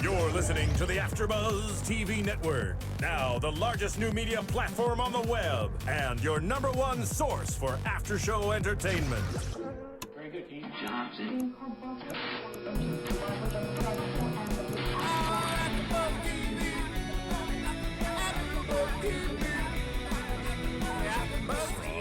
You're listening to the AfterBuzz TV network, now the largest new media platform on the web, and your #1 source for after-show entertainment. Very good, Keith. Johnson.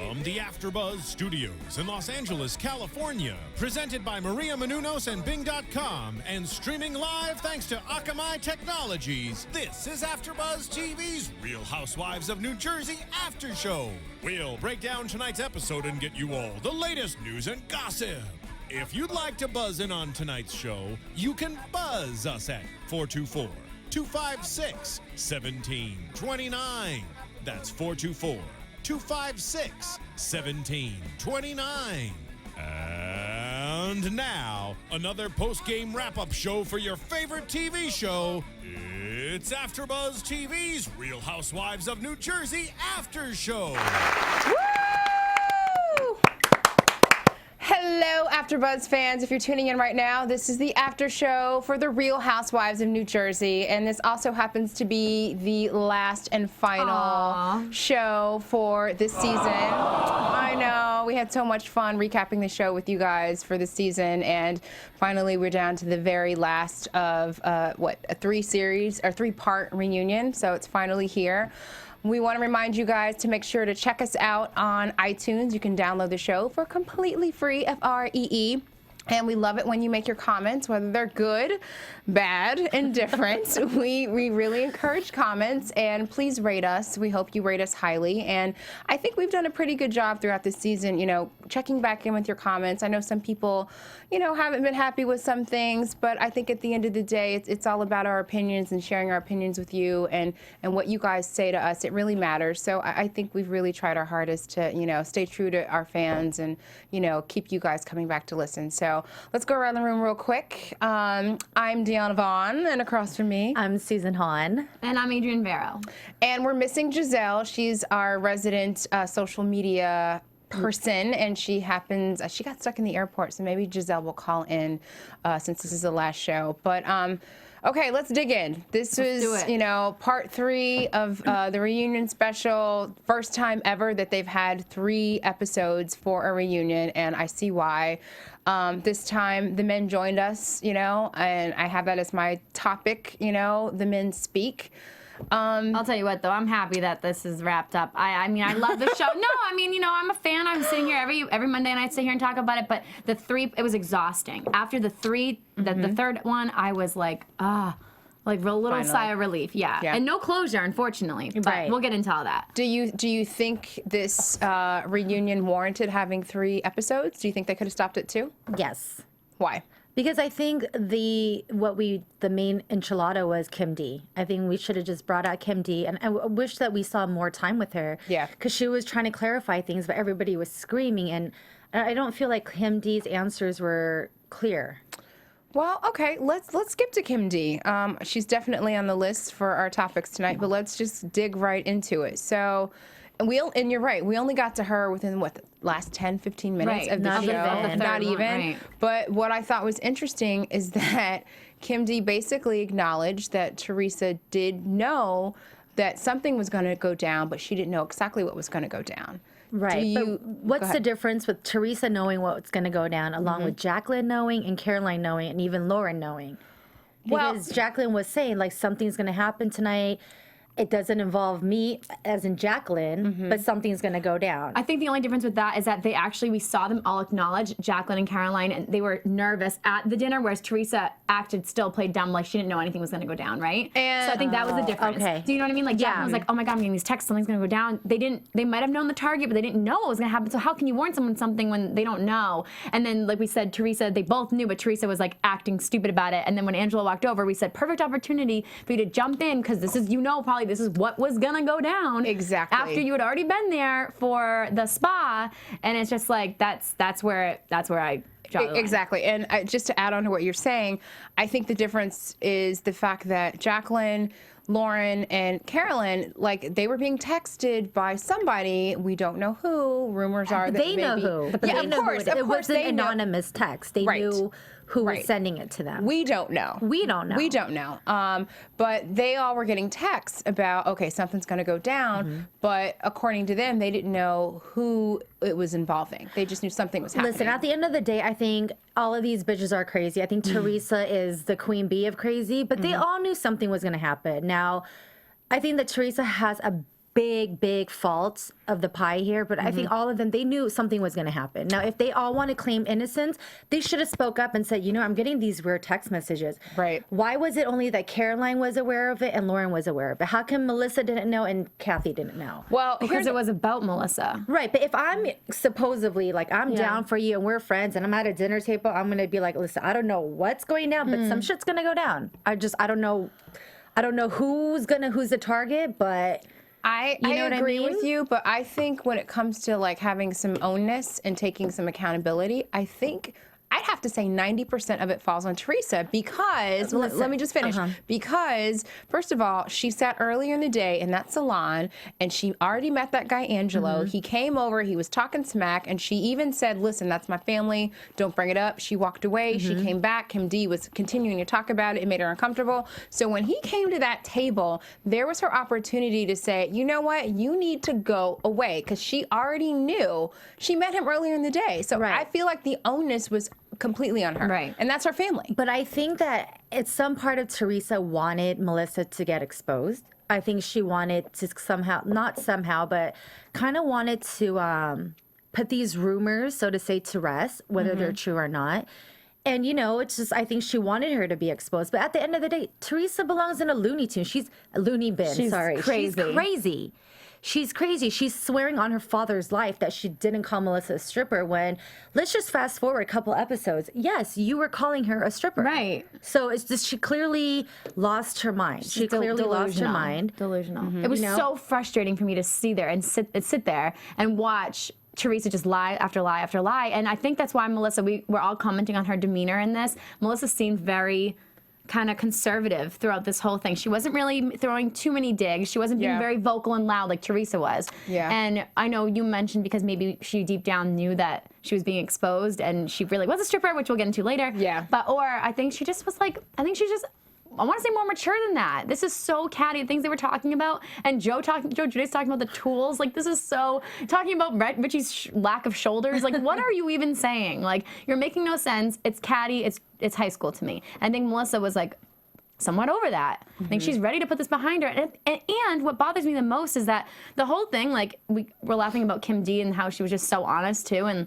From the AfterBuzz Studios in Los Angeles, California, presented by Maria Menounos and Bing.com, and streaming live thanks to Akamai Technologies, this is AfterBuzz TV's Real Housewives of New Jersey After Show. We'll break down tonight's episode and get you all the latest news and gossip. If you'd like to buzz in on tonight's show, you can buzz us at 424-256-1729. That's 424-256-1729. And now, another post-game wrap-up show for your favorite TV show. It's AfterBuzz TV's Real Housewives of New Jersey After Show. Hello, AfterBuzz fans. If you're tuning in right now, this is the after show for the Real Housewives of New Jersey, and this also happens to be the last and final show for this season. I know, we had so much fun recapping the show with you guys for this season, and finally we're down to the very last of a 3-part reunion, so it's finally here. We want to remind you guys to make sure to check us out on iTunes. You can download the show for completely free, Free. And we love it when you make your comments, whether they're good, bad, indifferent. we really encourage comments, and please rate us. We hope you rate us highly. And I think we've done a pretty good job throughout this season, checking back in with your comments. I know some people, haven't been happy with some things, but I think at the end of the day, it's all about our opinions and sharing our opinions with you, and what you guys say to us. It really matters. So I think we've really tried our hardest to, stay true to our fans and, keep you guys coming back to listen. So let's go around the room real quick. I'm Diona Vaughan, and across from me, I'm Susan Hahn. And I'm Adrienne Vairo. And we're missing Giselle. She's our resident social media person, and she got stuck in the airport, so maybe Giselle will call in since this is the last show. But okay, let's dig in. This was, part 3 of the reunion special. First time ever that they've had 3 episodes for a reunion, and I see why. This time the men joined us, and I have that as my topic, the men speak. I'll tell you what, though, I'm happy that this is wrapped up. I mean, I love the show. No, I mean, I'm a fan. I'm sitting here every Monday night, sit here and talk about it. But it was exhausting. After the third one, I was like, like a little Finally. sigh of relief. Yeah. And no closure, unfortunately. But we'll get into all that. Do you think this reunion warranted having 3 episodes? Do you think they could have stopped at 2? Yes. Why? Because I think the main enchilada was Kim D. I think we should have just brought out Kim D. And I wish that we saw more time with her. Yeah. Because she was trying to clarify things, but everybody was screaming. And I don't feel like Kim D's answers were clear. Well, okay, let's skip to Kim D. She's definitely on the list for our topics tonight, but let's just dig right into it. So, and you're right, we only got to her within, the last 10, 15 minutes of the show. Not even. Right. But what I thought was interesting is that Kim D basically acknowledged that Teresa did know that something was going to go down, but she didn't know exactly what was going to go down. Right, but what's the difference with Teresa knowing what's going to go down, along with Jacqueline knowing and Caroline knowing and even Lauren knowing? Because Jacqueline was saying, something's going to happen tonight. It doesn't involve me, as in Jacqueline, but something's going to go down. I think the only difference with that is that we saw them all acknowledge, Jacqueline and Caroline, and they were nervous at the dinner, whereas Teresa played dumb, like she didn't know anything was going to go down, right? And so I think that was the difference. Okay. Do you know what I mean? Like Jacqueline was like, oh my God, I'm getting these texts, something's going to go down. They might have known the target, but they didn't know what was going to happen. So how can you warn someone something when they don't know? And then, like we said, Teresa, they both knew, but Teresa was like acting stupid about it. And then when Angela walked over, we said, perfect opportunity for you to jump in, because this is, probably this is what was going to go down. Exactly. After you had already been there for the spa. And it's just like, that's where I Exactly. And just to add on to what you're saying, I think the difference is the fact that Jacqueline, Lauren, and Carolyn, they were being texted by somebody. We don't know who. Rumors are that they know who. Yeah, of course. It wasn't an anonymous text. They knew who was sending it to them. We don't know. We don't know. We don't know. But they all were getting texts about, okay, something's going to go down. But according to them, they didn't know who it was involving. They just knew something was happening. Listen, at the end of the day, I think all of these bitches are crazy. I think Teresa is the queen bee of crazy, but they all knew something was going to happen. Now, I think that Teresa has a big fault of the pie here, but I think all of them, they knew something was going to happen. Now, if they all want to claim innocence, they should have spoke up and said, you know, I'm getting these weird text messages. Right. Why was it only that Caroline was aware of it and Lauren was aware of it? How come Melissa didn't know and Kathy didn't know? Well, because it was about Melissa. Right, but if I'm supposedly, like, I'm down for you and we're friends and I'm at a dinner table, I'm going to be like, listen, I don't know what's going down, but some shit's going to go down. I don't know who's the target, but... I agree with you, but I think when it comes to like having some ownness and taking some accountability, I think I'd have to say 90% of it falls on Teresa because, let me just finish, because first of all, she sat earlier in the day in that salon and she already met that guy, Angelo. He came over, he was talking smack, and she even said, listen, that's my family, don't bring it up. She walked away, she came back, Kim D was continuing to talk about it, it made her uncomfortable. So when he came to that table, there was her opportunity to say, you know what, you need to go away, because she already knew, she met him earlier in the day. So I feel like the ownness was completely on her. Right. And that's her family. But I think that it's some part of Teresa wanted Melissa to get exposed. I think she wanted to but kind of wanted to put these rumors, so to say, to rest, whether they're true or not. And, you know, it's just, I think she wanted her to be exposed. But at the end of the day, Teresa belongs in a Looney Tune. She's a loony bin. She's crazy. She's crazy. She's crazy. She's swearing on her father's life that she didn't call Melissa a stripper when, let's just fast forward a couple episodes. Yes, you were calling her a stripper. Right. So it's just, she clearly lost her mind. She clearly lost her mind. Delusional. It was so frustrating for me to see there and sit there and watch Teresa just lie after lie after lie. And I think that's why Melissa, we're all commenting on her demeanor in this. Melissa seemed very kind of conservative throughout this whole thing. She wasn't really throwing too many digs. She wasn't being very vocal and loud like Teresa was. Yeah. And I know you mentioned because maybe she deep down knew that she was being exposed and she really was a stripper, which we'll get into later. Yeah. Or I think she just was like, I want to say more mature than that. This is so catty, the things they were talking about. And Joe Giudice's talking about the tools. Like, this is so, talking about Richie's lack of shoulders. Like, what are you even saying? Like, you're making no sense. It's catty. It's high school to me. And I think Melissa was like, somewhat over that. I think she's ready to put this behind her. And what bothers me the most is that the whole thing, like, we're laughing about Kim D and how she was just so honest, too. And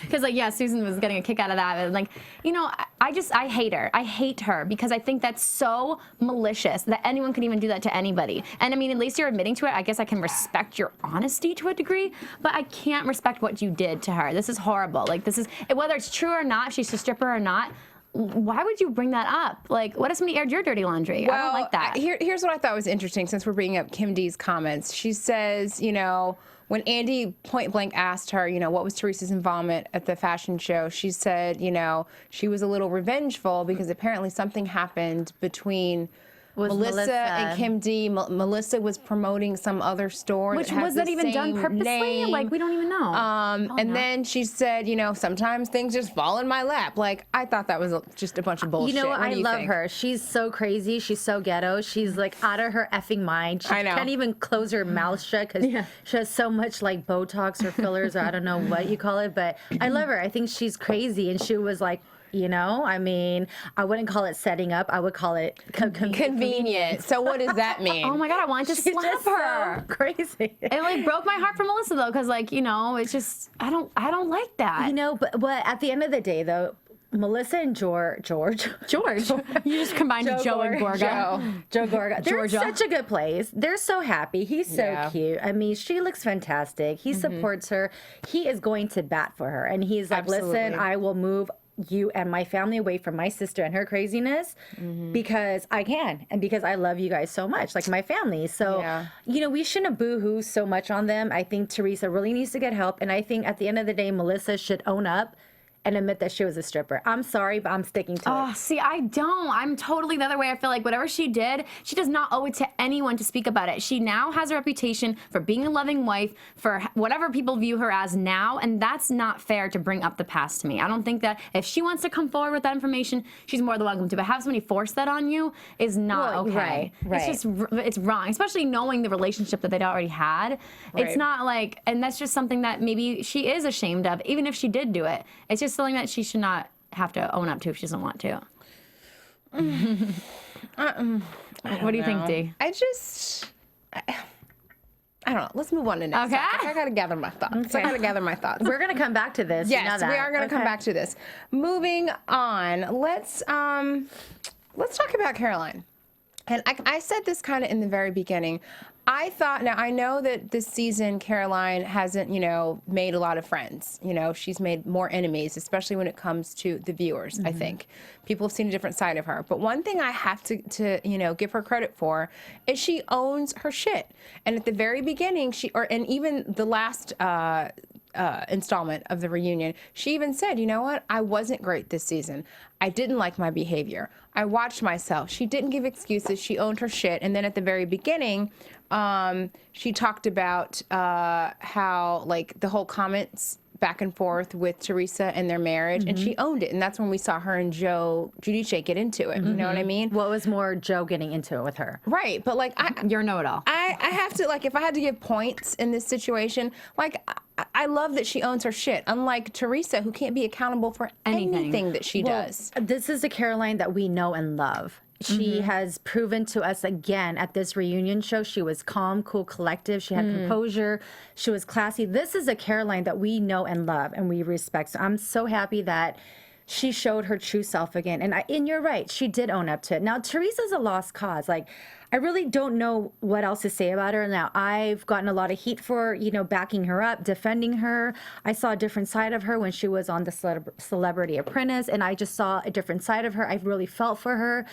because Susan was getting a kick out of that, and like, you know, I hate her. I hate her because I think that's so malicious that anyone could even do that to anybody. And I mean, at least you're admitting to it. I guess I can respect your honesty to a degree, but I can't respect what you did to her. This is horrible. Like, this is, whether it's true or not, if she's a stripper or not, why would you bring that up? Like, what if somebody aired your dirty laundry? Well, I don't like that. Here's what I thought was interesting, since we're bringing up Kim D's comments. She says, you know, when Andy point blank asked her, you know, what was Teresa's involvement at the fashion show, she said, you know, she was a little revengeful because apparently something happened between Melissa and Kim D. Melissa was promoting some other store. Which was that even done purposely? Name. Like, we don't even know. Then she said, you know, sometimes things just fall in my lap. Like, I thought that was just a bunch of bullshit. You know what? I love her. She's so crazy. She's so ghetto. She's like out of her effing mind. She can't even close her mouth shut because she has so much like Botox or fillers or I don't know what you call it. But I love her. I think she's crazy. And she was like, you know, I mean, I wouldn't call it setting up. I would call it convenient. So what does that mean? Oh my God, I wanted to slap her. So crazy. It like broke my heart for Melissa though, because like, you know, it's just I don't like that. You know, but at the end of the day though, Melissa and George. You just combined Joe and Gorga. Joe Gorga. They're in such a good place. They're so happy. He's so cute. I mean, she looks fantastic. He supports her. He is going to bat for her. And he's like, listen, I will move you and my family away from my sister and her craziness because I can and because I love you guys so much, like my family. So, you know, we shouldn't boo-hoo so much on them. I think Teresa really needs to get help. And I think at the end of the day, Melissa should own up and admit that she was a stripper. I'm sorry, but I'm sticking to Oh, it. see, I don't. I'm totally the other way. I feel like whatever she did, she does not owe it to anyone to speak about it. She now has a reputation for being a loving wife, for whatever people view her as now, and that's not fair to bring up the past to me. I don't think that if she wants to come forward with that information, she's more than welcome to. But have somebody force that on you is not okay. Right. It's just, it's wrong, especially knowing the relationship that they'd already had. Right. It's not like, and that's just something that maybe she is ashamed of, even if she did do it. It's just something that she should not have to own up to if she doesn't want to. What do you think, Dee? I don't know. Let's move on to next Okay. topic. I got to gather my thoughts. We're going to come back to this. Yes, you know that. we are going to come back to this. Moving on, let's talk about Caroline. And I said this kind of in the very beginning. I thought, now I know that this season Caroline hasn't, made a lot of friends. She's made more enemies, especially when it comes to the viewers, I think. People have seen a different side of her. But one thing I have to give her credit for is she owns her shit. And at the very beginning, and even the last installment of the reunion, she even said, you know what? I wasn't great this season. I didn't like my behavior. I watched myself. She didn't give excuses. She owned her shit. And then at the very beginning, she talked about how, like, the whole comments back and forth with Teresa and their marriage, and she owned it. And that's when we saw her and Joe Giudice get into it. You know what I mean? What was more Joe getting into it with her? Right. But, like, You're a know-it-all. I have to, like, if I had to give points in this situation, like, I love that she owns her shit, unlike Teresa, who can't be accountable for anything that she does. This is the Caroline that we know and love. She has proven to us again at this reunion show. She was calm, cool, collective. She had composure. She was classy. This is a Caroline that we know and love and we respect. So I'm so happy that she showed her true self again. And you're right. She did own up to it. Now, Teresa's a lost cause. Like, I really don't know what else to say about her. Now, I've gotten a lot of heat for, backing her up, defending her. I saw a different side of her when she was on the Celebrity Apprentice, and I just saw a different side of her. I really felt for her.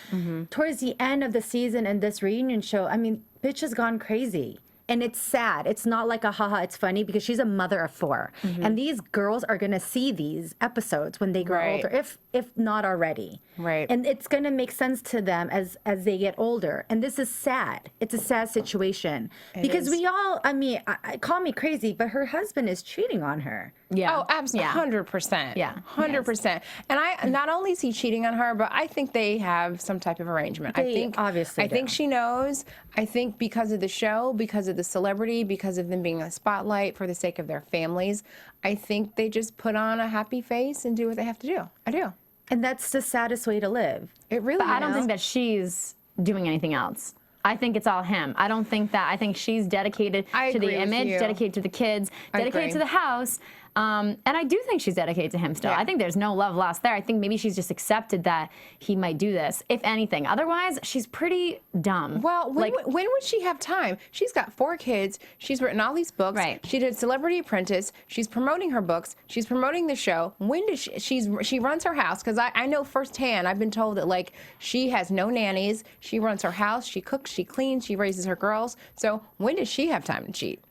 Towards the end of the season and this reunion show, I mean, bitch has gone crazy. And it's sad. It's not like a haha, it's funny, because she's a mother of 4. And these girls are going to see these episodes when they grow older, if not already. Right. And it's going to make sense to them as they get older. And this is sad. It's a sad situation. Because we all, I call me crazy, but her husband is cheating on her. Yeah. Oh, absolutely. 100%. Yeah. 100%. And not only is he cheating on her, but I think they have some type of arrangement. I think she knows. I think because of the show, because of the celebrity, because of them being a spotlight for the sake of their families, I think they just put on a happy face and do what they have to do. I do. And that's the saddest way to live. It really But is. I don't think that she's doing anything else. I think it's all him. I don't think that. I think she's dedicated to the image, dedicated to the kids, dedicated to the house. And I do think she's dedicated to him still. Yeah. I think there's no love lost there. I think maybe she's just accepted that he might do this, if anything. Otherwise, she's pretty dumb. Well, when would she have time? She's got 4 kids. She's written all these books. Right. She did Celebrity Apprentice. She's promoting her books. She's promoting the show. When does she runs her house? Because I know firsthand, I've been told that, like, she has no nannies. She runs her house. She cooks. She cleans. She raises her girls. So when does she have time to cheat?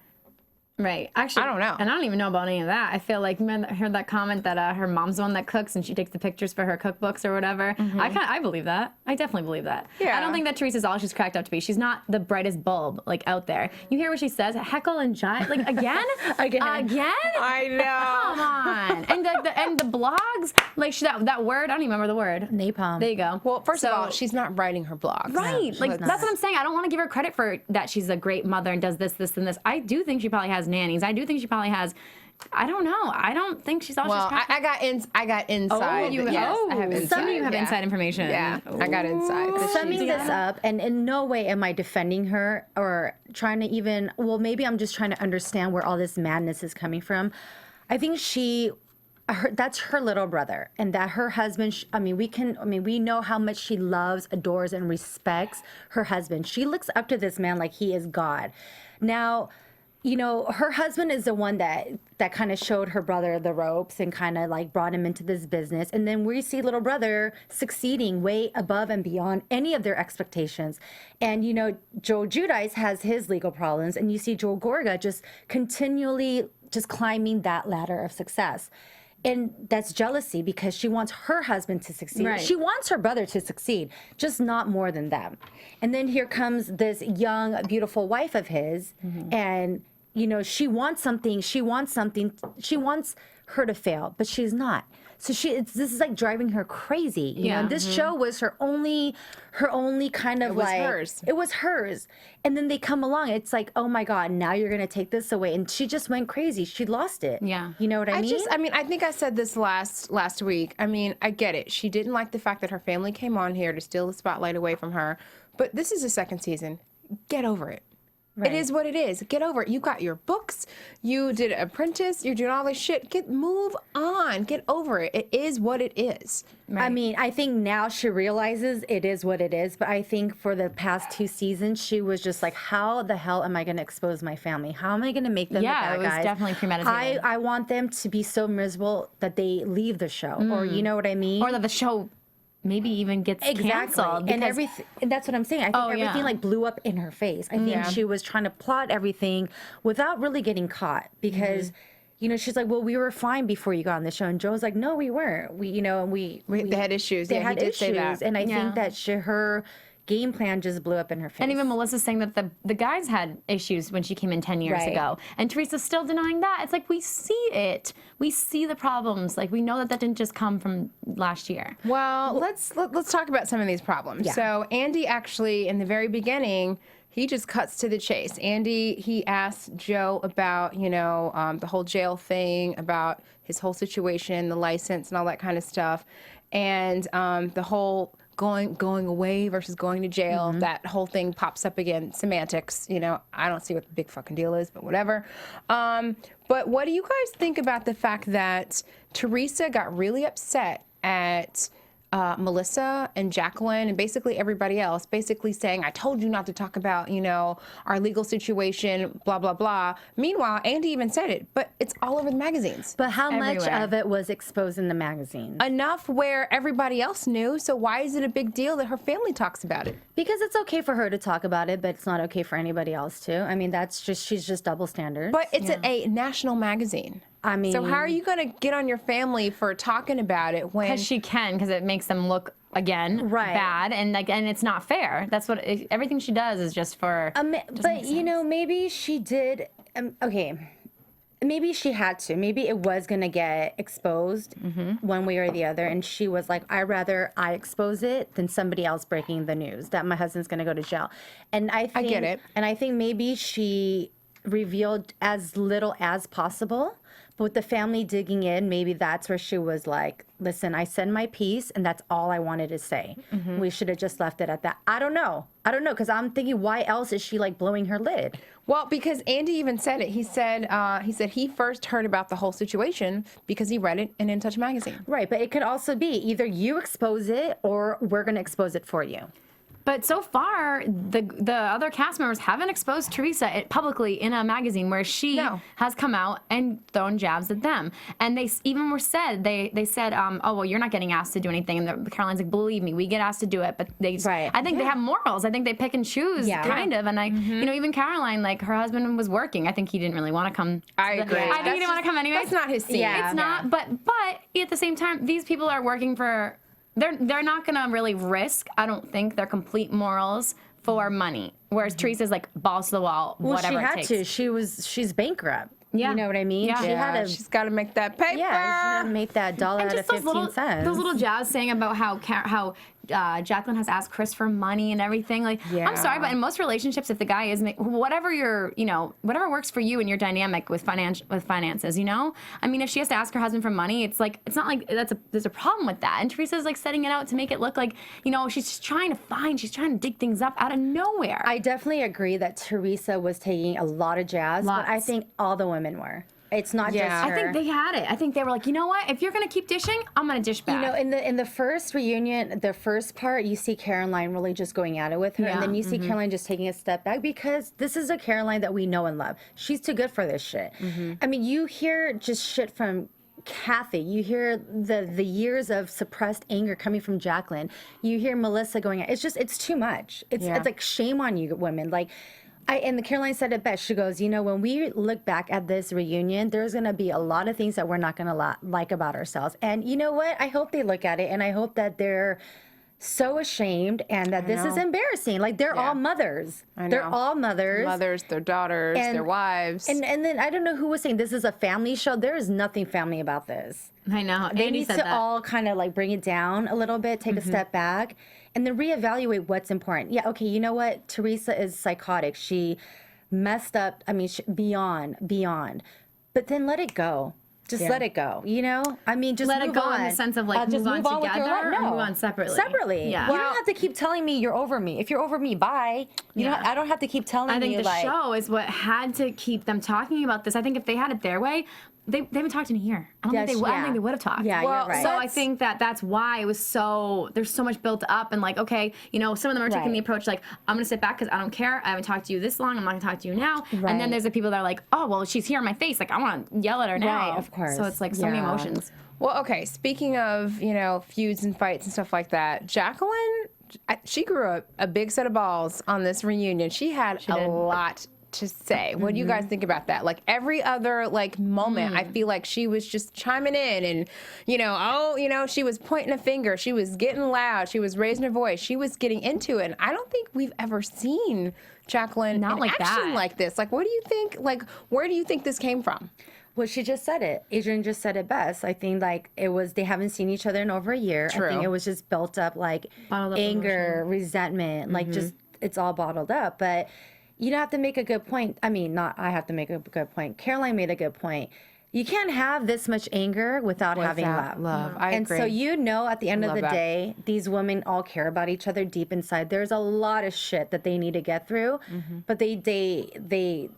Right. Actually, I don't know. And I don't even know about any of that. I feel like, I heard that comment that her mom's the one that cooks and she takes the pictures for her cookbooks or whatever. I believe that. I definitely believe that. Yeah. I don't think that Teresa's all she's cracked up to be. She's not the brightest bulb, like, out there. You hear what she says? Heckle and jive. Like, again? Again? I know. Come on. And the blogs, like, that word, I don't even remember the word. Napalm. There you go. Well, first of all, she's not writing her blogs. Right. No, Like, that's what I'm saying. I don't want to give her credit for that she's a great mother and does this, and this. I do think she probably has nannies. I do think she probably has, I don't know. I don't think she's all Well, she's I got inside. yes, I have inside. Some of you have inside information. Yeah, I got inside. Summing this up, and in no way am I defending her or trying to even, well, maybe I'm just trying to understand where all this madness is coming from. I think that's her little brother, and that her husband, we know how much she loves, adores, and respects her husband. She looks up to this man like he is God. Now, her husband is the one that kind of showed her brother the ropes and kind of like brought him into this business. And then we see little brother succeeding way above and beyond any of their expectations. And, Joe Giudice has his legal problems. And you see Joe Gorga just continually just climbing that ladder of success. And that's jealousy because she wants her husband to succeed. Right. She wants her brother to succeed, just not more than them. And then here comes this young, beautiful wife of his, and you know, she wants something. She wants her to fail, but she's not. So this is like driving her crazy. You know, and this show was her only kind of like hers. It was hers. And then they come along. It's like, oh my God, now you're gonna take this away. And she just went crazy. She lost it. Yeah. You know what I mean? I think I said this last week. I mean, I get it. She didn't like the fact that her family came on here to steal the spotlight away from her. But this is the second season. Get over it. It is what it is. Get over it. You got your books. You did Apprentice. You're doing all this shit. Move on. Get over it. It is what it is. Right. I mean, I think now she realizes it is what it is. But I think for the past 2 seasons, she was just like, how the hell am I going to expose my family? How am I going to make them the bad it was guys? definitely premeditated. I want them to be so miserable that they leave the show. Or you know what I mean? Or that the show maybe even gets canceled. And everything, and that's what I'm saying. I think everything like blew up in her face. I think she was trying to plot everything without really getting caught because you know, she's like, well, we were fine before you got on the show. And Joe's like, no, we weren't. We they had issues. They Yeah, had he did issues. say that. And I think that her game plan just blew up in her face. And even Melissa's saying that the guys had issues when she came in 10 years ago. And Teresa's still denying that. It's like, we see it. We see the problems. Like, we know that didn't just come from last year. Well, let's talk about some of these problems. Yeah. So Andy actually, in the very beginning, he just cuts to the chase. Andy, he asked Joe about, you know, the whole jail thing, about his whole situation, the license and all that kind of stuff. And the whole going away versus going to jail, that whole thing pops up again. Semantics, you know, I don't see what the big fucking deal is, but whatever. But what do you guys think about the fact that Teresa got really upset at Melissa and Jacqueline and basically everybody else, basically saying, I told you not to talk about, you know, our legal situation, blah, blah, blah. Meanwhile, Andy even said it, but it's all over the magazines. But how much Everywhere. of it was exposed in the magazines? Enough where everybody else knew, so why is it a big deal that her family talks about it? Because it's okay for her to talk about it, but it's not okay for anybody else to. I mean, she's just double standards. But it's a national magazine. I mean, So how are you going to get on your family for talking about it when... Because she can, because it makes them look, again, bad. And it's not fair. That's what, everything she does is just for... but, you know, maybe she did... okay. Maybe she had to. Maybe it was going to get exposed one way or the other. And she was like, I'd rather I expose it than somebody else breaking the news that my husband's going to go to jail. And I get it. And I think maybe she revealed as little as possible. But with the family digging in, maybe that's where she was like, listen, I said my piece, and that's all I wanted to say. We should have just left it at that. I don't know, because I'm thinking, why else is she like blowing her lid? Well, because Andy even said it. He said he first heard about the whole situation because he read it in In Touch magazine. Right, but it could also be either you expose it or we're going to expose it for you. But so far, the other cast members haven't exposed Teresa publicly in a magazine where she has come out and thrown jabs at them. And they even were said, they said, oh, well, you're not getting asked to do anything. And Caroline's like, believe me, we get asked to do it. But I think they have morals. I think they pick and choose, kind of. And you know, even Caroline, like her husband was working. I think he didn't really want to come. I agree. I think he didn't want to come anyway. That's not his scene. It's not. But at the same time, these people are working for... They're not gonna really risk, I don't think, their complete morals for money. Whereas Teresa's like balls to the wall, whatever it takes. Well, she had to. She's bankrupt. Yeah. You know what I mean? Yeah. She's got to make that paper. Yeah, she had to make that dollar out of 15 cents. Those little jabs saying about how Jacqueline has asked Chris for money and everything. Like, I'm sorry, but in most relationships, if the guy is whatever whatever works for you and your dynamic with finances, you know. I mean, if she has to ask her husband for money, it's not like there's a problem with that. And Teresa's like setting it out to make it look like, you know, she's trying to dig things up out of nowhere. I definitely agree that Teresa was taking a lot of jabs, but I think all the women were. It's not just her. I think they had it. I think they were like, you know what? If you're gonna keep dishing, I'm gonna dish back. You know, in the first reunion, the first part, you see Caroline really just going at it with her, and then you see Caroline just taking a step back because this is a Caroline that we know and love. She's too good for this shit. I mean, you hear just shit from Kathy. You hear the years of suppressed anger coming from Jacqueline. You hear Melissa going at it's too much. It's like shame on you women. Like, And the Caroline said it best. She goes, you know, when we look back at this reunion, there's going to be a lot of things that we're not going to like about ourselves. And you know what? I hope they look at it, and I hope that they're so ashamed and that this is embarrassing. Like, they're all mothers. They're all mothers. Mothers, their daughters, their wives. And then I don't know who was saying this is a family show. There is nothing family about this. I know. They Andy need said to that. all kind of like bring it down a little bit, take a step back, and then reevaluate what's important. Yeah, okay, you know what? Teresa is psychotic. She messed up. I mean, beyond. But then let it go. Just let it go, you know? I mean, just let move it go on. in the sense of like Just move on with your together life. or move on separately. Separately. Yeah. You don't have to keep telling me you're over me. If you're over me, bye. I don't have to keep telling you. I think the like, show is what had to keep them talking about this. I think if they had it their way, they haven't talked in a year. I don't think they would have talked. Yeah, you're right. So I think that's why it was so, there's so much built up, and like, okay, you know, some of them are taking the approach like, I'm going to sit back because I don't care. I haven't talked to you this long. I'm not going to talk to you now. Right. And then there's the people that are like, oh, well, she's here in my face. Like, I want to yell at her now. Right, of course. So it's like so many emotions. Well, okay, speaking of, you know, feuds and fights and stuff like that, Jacqueline, she grew up a big set of balls on this reunion. She had a lot to say. What do you guys think about that? Like, every other like moment, I feel like she was just chiming in and, you know, she was pointing a finger, she was getting loud, she was raising her voice, she was getting into it. And I don't think we've ever seen Jacqueline in action like this. Like, what do you think? Like, where do you think this came from? Well, she just said it. Adrienne just said it best. I think like it was they haven't seen each other in over a year. True. I think it was just built up like anger, resentment, like just it's all bottled up. But you have to make a good point. I mean, not I have to make a good point. Caroline made a good point. You can't have this much anger without having love. I agree. So you know, at the end of the day, these women all care about each other deep inside. There's a lot of shit that they need to get through, but they.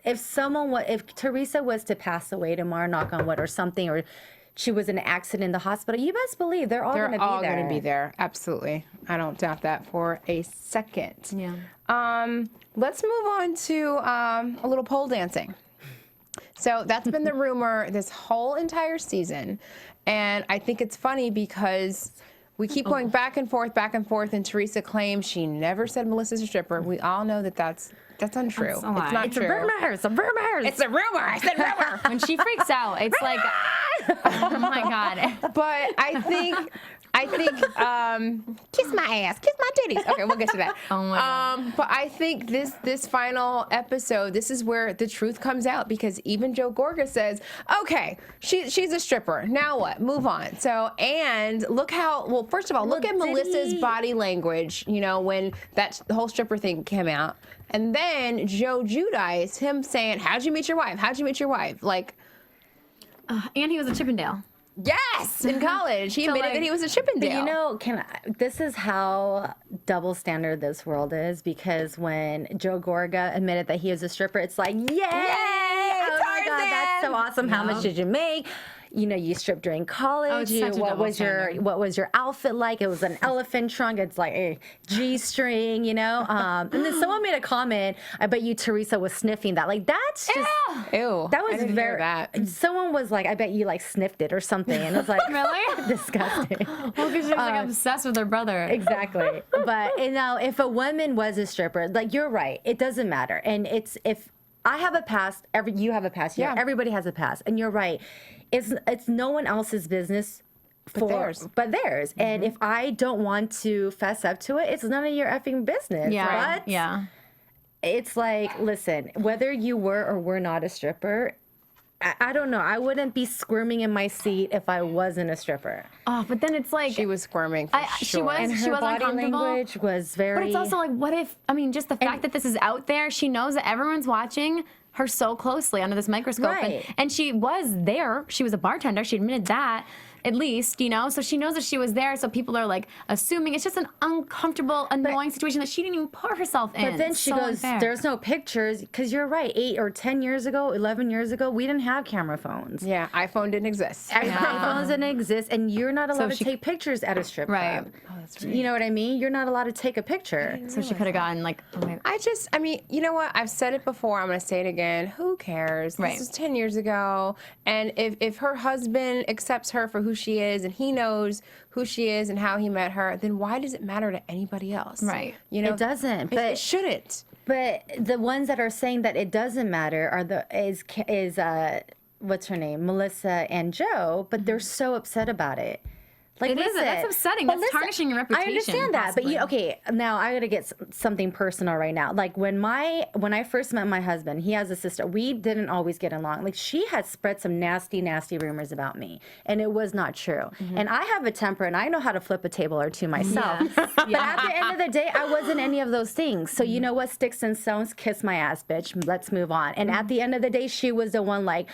If Teresa was to pass away tomorrow, knock on wood, or something, or she was in an accident in the hospital, you best believe they're all going to be there. They're all going to be there. Absolutely. I don't doubt that for a second. Yeah. Let's move on to a little pole dancing. So that's been the rumor this whole entire season. And I think it's funny because we keep going back and forth, and Teresa claims she never said Melissa's a stripper. We all know that that's untrue. That's a lie. It's not It's true. a rumor. It's a rumor. It's a rumor. I said rumor. When she freaks out, it's like, oh my God. But I think, kiss my ass, kiss my titties. Okay, we'll get to that. Oh my God. But I think this final episode, this is where the truth comes out, because even Joe Gorga says, okay, she's a stripper. Now what? Move on. So, and look how, well, first of all, look at Melissa's body language, you know, when the whole stripper thing came out. And then Joe Giudice, him saying, how'd you meet your wife? How'd you meet your wife? Like, And he was a Chippendale. yes, in college. He admitted that he was a Chippendale. But you know, this is how double standard this world is, because when Joe Gorga admitted that he was a stripper, it's like, yay! Oh my God, that's so awesome. How much did you make? You know, you stripped during college. it's such a double standard. What was your outfit like? It was an elephant trunk. It's like a G-string, you know. And then someone made a comment. I bet you Teresa was sniffing that. Like, that's just Ew. that was I didn't hear that. Someone was like, I bet you like sniffed it or something, and it was like Really? disgusting. Well, because she was like obsessed with her brother. Exactly. But you know, if a woman was a stripper, like, you're right, it doesn't matter. And it's if I have a past, you have a past, everybody has a past, and you're right. It's no one else's business but theirs. And if I don't want to fess up to it, it's none of your effing business. Yeah. But Yeah. it's like, listen, whether you were or were not a stripper, I don't know. I wouldn't be squirming in my seat if I wasn't a stripper. Oh, but then it's like She was squirming for sure. she was. And her body uncomfortable. language was very. But it's also like, what if? I mean, just the fact that this is out there, she knows that everyone's watching her so closely under this microscope, Right. and she was there. She was a bartender. She admitted that. At least, you know, so she knows that she was there, so people are like assuming it's just an uncomfortable, annoying situation that she didn't even put herself in. But then It's she so goes, unfair. there's no pictures, because you're right, 8 or 10 years ago, 11 years ago, we didn't have camera phones. Yeah, iPhone didn't exist. iPhones didn't exist, and you're not allowed to take pictures at a strip Right. club. Oh, that's right. You know what I mean? You're not allowed to take a picture. So she could have gotten like, I mean, you know what? I've said it before. I'm going to say it again. Who cares? Right. This was 10 years ago. And if her husband accepts her for who she is, and he knows who she is and how he met her, then why does it matter to anybody else? Right. You know, It doesn't, It but- shouldn't. But the ones that are saying that it doesn't matter are what's her name, Melissa and Joe, but they're so upset about it. Like, it is. That's upsetting. That's tarnishing your reputation. I understand that, but okay. Now I gotta get something personal right now. Like when I first met my husband, he has a sister. We didn't always get along. Like she had spread some nasty rumors about me, and it was not true. And I have a temper, and I know how to flip a table or two myself. But at the end of the day, I wasn't any of those things. So you know what? Sticks and stones, kiss my ass, bitch. Let's move on. And at the end of the day, she was the one like,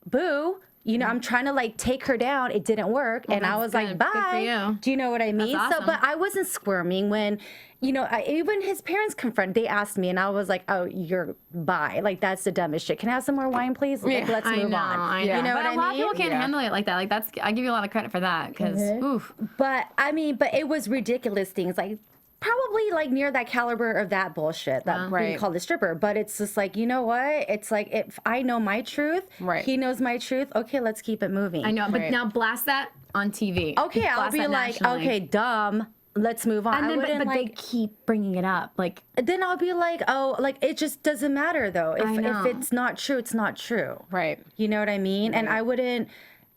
boo. You know, I'm trying to like take her down. It didn't work. And I was like, bye. Good for you. Do you know what I mean? That's awesome. So, but I wasn't squirming when, you know, even his parents they asked me and I was like, oh, you're bye. Like, that's the dumbest shit. Can I have some more wine, please? Like, let's move on. I know. You know but what I mean? a lot of people can't handle it like that. Like, I give you a lot of credit for that because, oof. But I mean, but it was ridiculous things. Like, probably like near that caliber of that bullshit that being called a stripper. But it's just like, you know what? It's like, if I know my truth, he knows my truth. Okay, let's keep it moving. I know, but now blast that on TV. Okay, I'll be like, okay, dumb. Let's move on. And then, but they keep bringing it up. Like, then I'll be like, oh, like it just doesn't matter though. If it's not true, it's not true. Right. You know what I mean? And I wouldn't.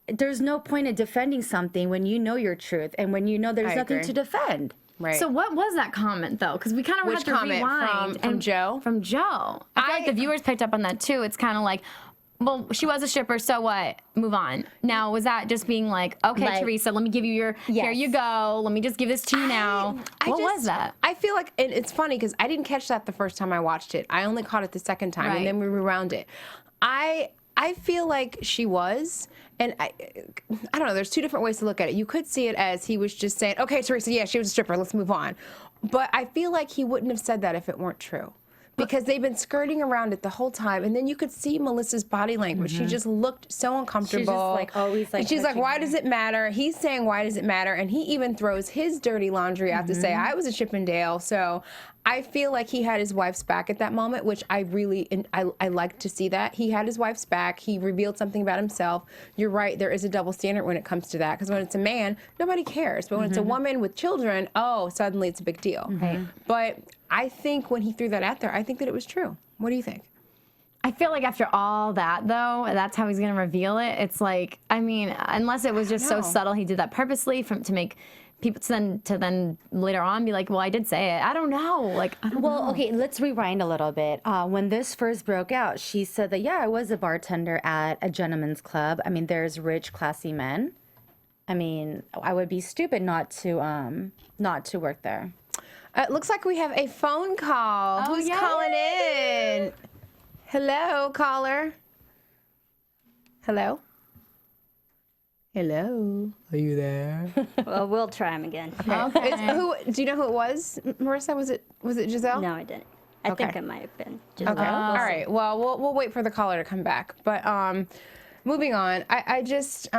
There's no point in defending something when you know your truth and when you know there's nothing to defend. Right. So what was that comment though? Because we kind of had to rewind. From Joe? From Joe. I feel like the viewers picked up on that too. It's kind of like, well, she was a stripper, so what? Move on. Now, was that just being like, okay, Teresa, let me give you here you go. Let me just give this to you now. What was that? I feel like it's funny because I didn't catch that the first time I watched it. I only caught it the second time, and then we rewound it. I feel like she was, and I don't know, there's two different ways to look at it. You could see it as he was just saying, okay, Teresa, yeah, she was a stripper, let's move on. But I feel like he wouldn't have said that if it weren't true. Because they've been skirting around it the whole time, and then you could see Melissa's body language. She just looked so uncomfortable. She's just like always like. And she's like, "Why does it matter?" He's saying, "Why does it matter?" And he even throws his dirty laundry out to say, "I was a Chippendale." So I feel like he had his wife's back at that moment, which I really I like to see that he had his wife's back. He revealed something about himself. You're right. There is a double standard when it comes to that, because when it's a man, nobody cares, but when it's a woman with children, oh, suddenly it's a big deal. But I think when he threw that out there, I think that it was true. What do you think? I feel like after all that, though, that's how he's going to reveal it. It's like, I mean, unless it was just so subtle, he did that purposely to make people to then later on be like, well, I did say it. I don't know. Like, I don't know. Okay, let's rewind a little bit. When this first broke out, she said that, yeah, I was a bartender at a gentleman's club. I mean, there's rich, classy men. I mean, I would be stupid not to work there. It looks like we have a phone call. Who's calling in? Hello, caller. Hello? Hello? Are you there? Well, we'll try him again. Okay. Do you know who it was, Marissa? Was it Giselle? No, I didn't. I think it might have been Giselle. Okay. All right. Well, we'll wait for the caller to come back. But moving on, I just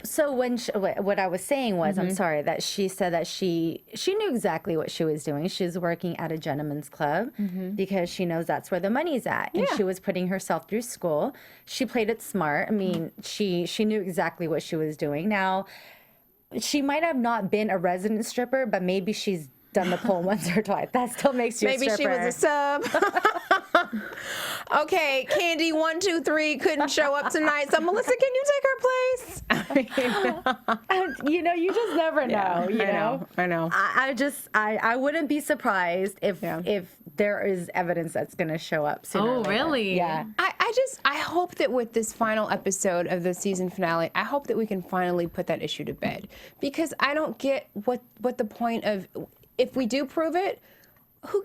So when what I was saying was, I'm sorry, that she said that she knew exactly what she was doing. She was working at a gentleman's club because she knows that's where the money's at, and she was putting herself through school. She played it smart. I mean, she knew exactly what she was doing. Now, she might have not been a resident stripper, but maybe she's done the pole once or twice. That still makes you a stripper. Maybe she was a sub. Okay, Candy 1, 2, 3 couldn't show up tonight, so Melissa, can you take her place? You know, you just never know. I know. I wouldn't be surprised if there is evidence that's going to show up sooner or later. Really? Yeah. I hope that with this final episode of the season finale, I hope that we can finally put that issue to bed, because I don't get what the point of, if we do prove it, who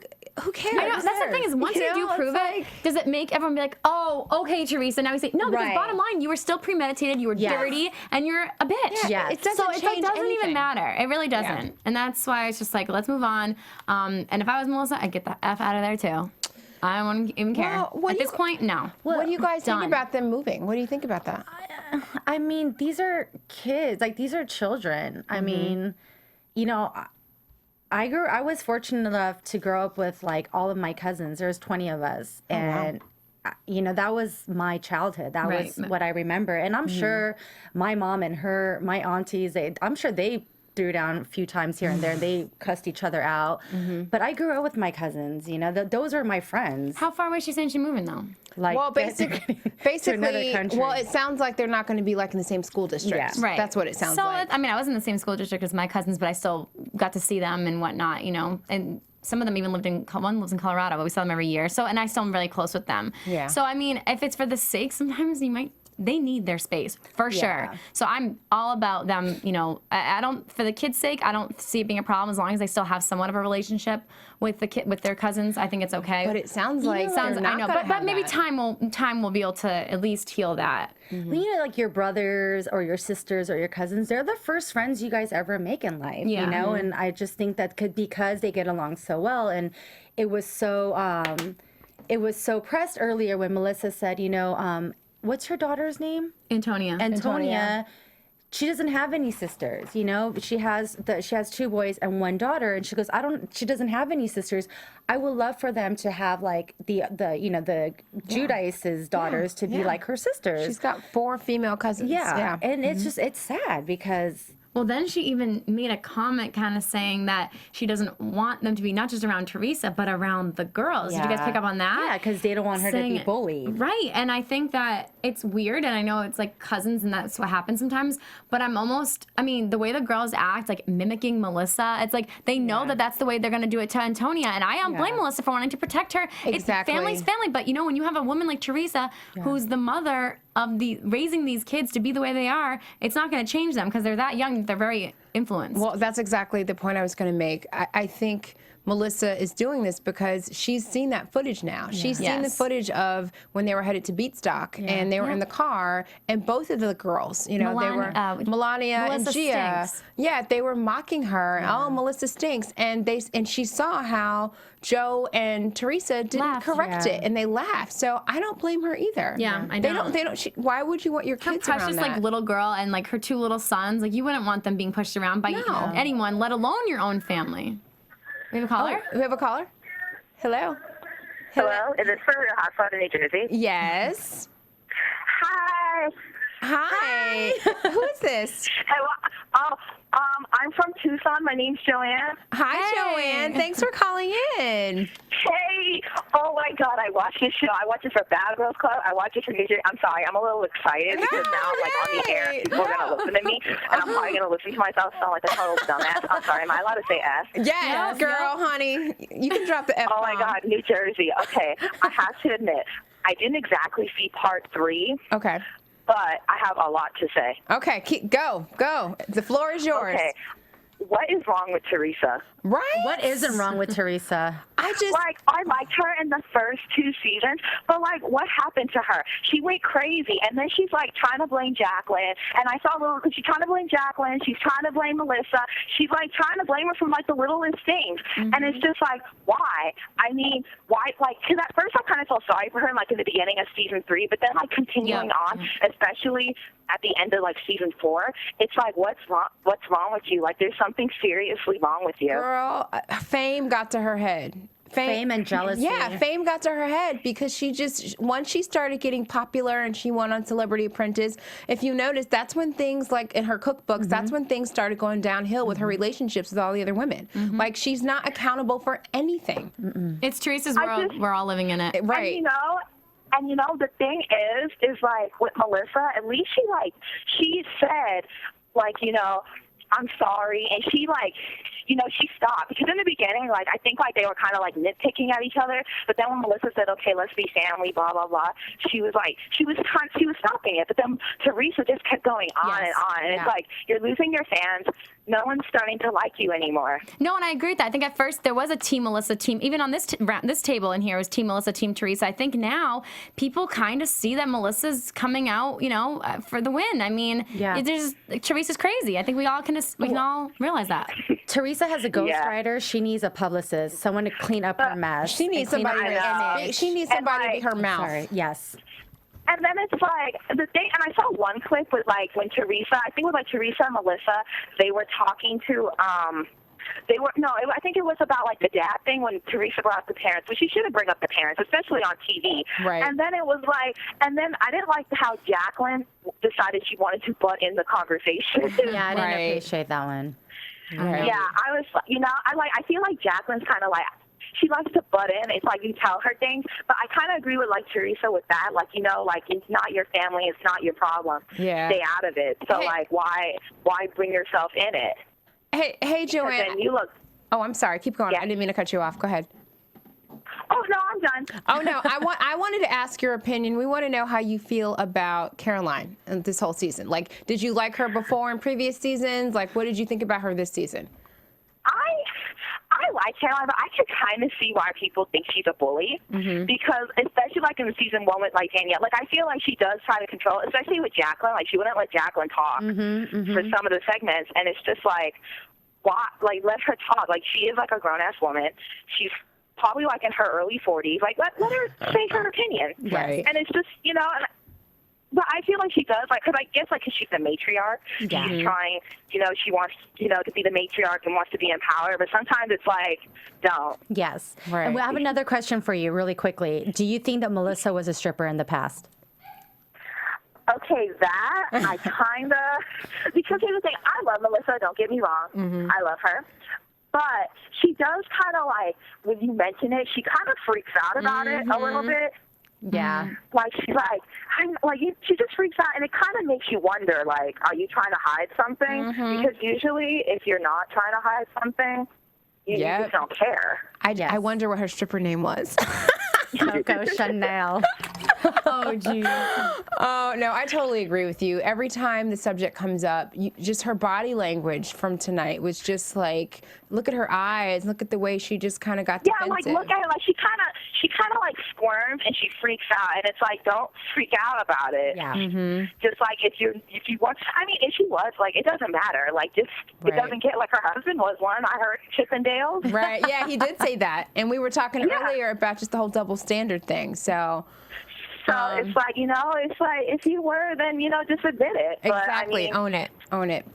cares? I know, that's the thing is, once you do prove it, does it make everyone be like, oh, okay, Teresa, now we say, no, because bottom line, you were still premeditated, you were dirty, and you're a bitch. Yeah. It doesn't change doesn't anything. even matter. It really doesn't. And that's why it's just like, let's move on. And if I was Melissa, I'd get the F out of there too. I don't even care. At this point, no. What do you guys think about them moving? What do you think about that? I mean, these are kids. Like, these are children. I mean, you know, I was fortunate enough to grow up with like all of my cousins. There's 20 of us, and you know, that was my childhood. That was what I remember. And I'm sure my mom and my aunties, I'm sure they threw down a few times here and there. They cussed each other out. But I grew up with my cousins, you know, those are my friends. How far away is she saying she's moving, though? Like, Well, basically, another country. well, it sounds like they're not going to be like in the same school district. Yeah. Right. That's what it sounds like. I mean, I was in the same school district as my cousins, but I still got to see them and whatnot, you know, and some of them even one lives in Colorado, but we saw them every year. So, and I still am really close with them. Yeah. So, I mean, if it's for the sake, sometimes they need their space for sure. So I'm all about them, you know, I don't, for the kids' sake, I don't see it being a problem as long as they still have somewhat of a relationship with with their cousins. I think it's okay. But it sounds like I know, but maybe that. time will be able to at least heal that. Well, you know, like your brothers or your sisters or your cousins, they're the first friends you guys ever make in life, Yeah. you know? And I just think that because they get along so well. And it was so pressed earlier when Melissa said, you know, what's her daughter's name? Antonia. She doesn't have any sisters, you know. She has 2 boys and 1 daughter, and she goes, she doesn't have any sisters. I would love for them to have like the Judice's daughters to be like her sisters. She's got 4 female cousins. Yeah. And it's sad because. Well, then she even made a comment kind of saying that she doesn't want them to be not just around Teresa, but around the girls. Did you guys pick up on that? Yeah, because they don't want her to be bullied. Right. And I think that it's weird, and I know it's like cousins, and that's what happens sometimes, but the way the girls act, like mimicking Melissa, it's like they know that that's the way they're going to do it to Antonia, and I don't blame Melissa for wanting to protect her. Exactly. Family's family, but you know, when you have a woman like Teresa, who's the mother of raising these kids to be the way they are, it's not going to change them because they're that young. They're very influenced. Well, that's exactly the point I was going to make. I think Melissa is doing this because she's seen that footage now. She's seen the footage of when they were headed to Beatstock and they were in the car, and both of the girls, you know, they were Melania and Melissa Gia. stinks. Yeah, they were mocking her. Oh, Melissa stinks, and she saw how Joe and Teresa didn't correct it, and they laughed. So I don't blame her either. Yeah, I don't. They don't. Why would you want your kids around precious that? like little girl and like her 2 little sons, like you wouldn't want them being pushed around by anyone, let alone your own family. We have a caller? We have a caller? Hello? Hello? Is it for Real Housewives of New Jersey? Yes. Hi. Hi. Who is this? Hello. I'm from Tucson. My name's Joanne. Hi, Joanne. Thanks for calling in. Hey. Oh, my God. I watched this show. I watched it for Bad Girls Club. I watched it for New Jersey. I'm sorry. I'm a little excited because now I'm like on the air. People are going to listen to me. And I'm probably going to listen to myself sound like a total dumbass. I'm sorry. Am I allowed to say F? Yes, girl, honey. You can drop the F. Oh, my God. New Jersey. Okay. I have to admit, I didn't exactly see part 3. Okay. But I have a lot to say. Okay, go. The floor is yours. Okay. What is wrong with Teresa? Right? What isn't wrong with Teresa? I liked her in the first 2 seasons, but like, what happened to her? She went crazy, and then she's like trying to blame Jacqueline, and I saw she's trying to blame Jacqueline, she's trying to blame Melissa, she's like trying to blame her from like the littlest things, and it's just like, why? I mean, why? Like, because at first I kind of felt sorry for her, like in the beginning of season 3, but then like continuing on, especially at the end of like season 4, it's like, what's wrong with you? Like, there's something seriously wrong with you. Girl, fame got to her head. Fame and jealousy. Yeah, fame got to her head because once she started getting popular and she went on Celebrity Apprentice, if you notice, that's when things like in her cookbooks, that's when things started going downhill with her relationships with all the other women. Like, she's not accountable for anything. It's Teresa's world. We're all living in it. Right. And the thing is like with Melissa, at least she said, like, I'm sorry, and she she stopped, because in the beginning, like, I think like they were kind of like nitpicking at each other, but then when Melissa said, okay, let's be family, blah blah blah, she was stopping it, but then Teresa just kept going on and on, and it's like, you're losing your fans. No one's starting to like you anymore. No, and I agree with that. I think at first there was a Team Melissa team, even on this table in here was Team Melissa, Team Teresa. I think now people kind of see that Melissa's coming out, for the win. I mean, Teresa's crazy. I think we can all realize that. Teresa has a ghostwriter. She needs a publicist, someone to clean up her mess. She needs somebody to be her mouth. Sorry. Yes. And then it's like the thing, and I saw one clip with like when Teresa, I think it was like Teresa and Melissa, they were talking to, I think it was about like the dad thing when Teresa brought up the parents, but she shouldn't bring up the parents, especially on TV. Right. And then it was like, and then I didn't like how Jacqueline decided she wanted to butt in the conversation. Yeah, I didn't appreciate that one. Right. Yeah, I was, I feel like Jacqueline's kind of like, she likes to butt in. It's like you tell her things, but I kind of agree with like Teresa with that. Like, it's not your family, it's not your problem. Yeah. Stay out of it. So like, why bring yourself in it? Hey, Joanne. Then you look. Oh, I'm sorry. Keep going. Yeah. I didn't mean to cut you off. Go ahead. Oh no, I'm done. Oh no, I wanted to ask your opinion. We want to know how you feel about Caroline this whole season. Like, did you like her before in previous seasons? Like, what did you think about her this season? I like Caroline, but I could kind of see why people think she's a bully, because especially like in season 1 with like Danielle, like I feel like she does try to control, especially with Jacqueline. Like she wouldn't let Jacqueline talk for some of the segments, and it's just like, why? Like let her talk. Like she is like a grown ass woman. She's probably like in her early 40s. Like let her say her opinion. Right. And it's just but I feel like she does, like, because I guess, like, because she's the matriarch, she's trying, she wants, to be the matriarch and wants to be in power, but sometimes it's like, don't. Yes. Right. And we have another question for you really quickly. Do you think that Melissa was a stripper in the past? Okay, that, I kind of, because here's the thing, I love Melissa, don't get me wrong, I love her. But she does kind of, like, when you mention it, she kind of freaks out about it a little bit. Yeah. Like, she's like, she just freaks out, and it kind of makes you wonder, like, are you trying to hide something? Because usually, if you're not trying to hide something, you just don't care. I wonder what her stripper name was. Coco Chanel. Oh, geez. Oh, no, I totally agree with you. Every time the subject comes up, just her body language from tonight was just like, look at her eyes, look at the way she just kind of got defensive. Yeah, like, look at her, like, she kind of, like, squirms and she freaks out, and it's like, don't freak out about it. Yeah. Just, like, if you want, I mean, if she was, like, it doesn't matter. Like, just, it doesn't get, like, her husband was one, I heard, Chippendales. Right, yeah, he did say that. And we were talking earlier about just the whole double standard thing, so... So it's like, it's like, if you were, then, just admit it. But, exactly, I mean, own it.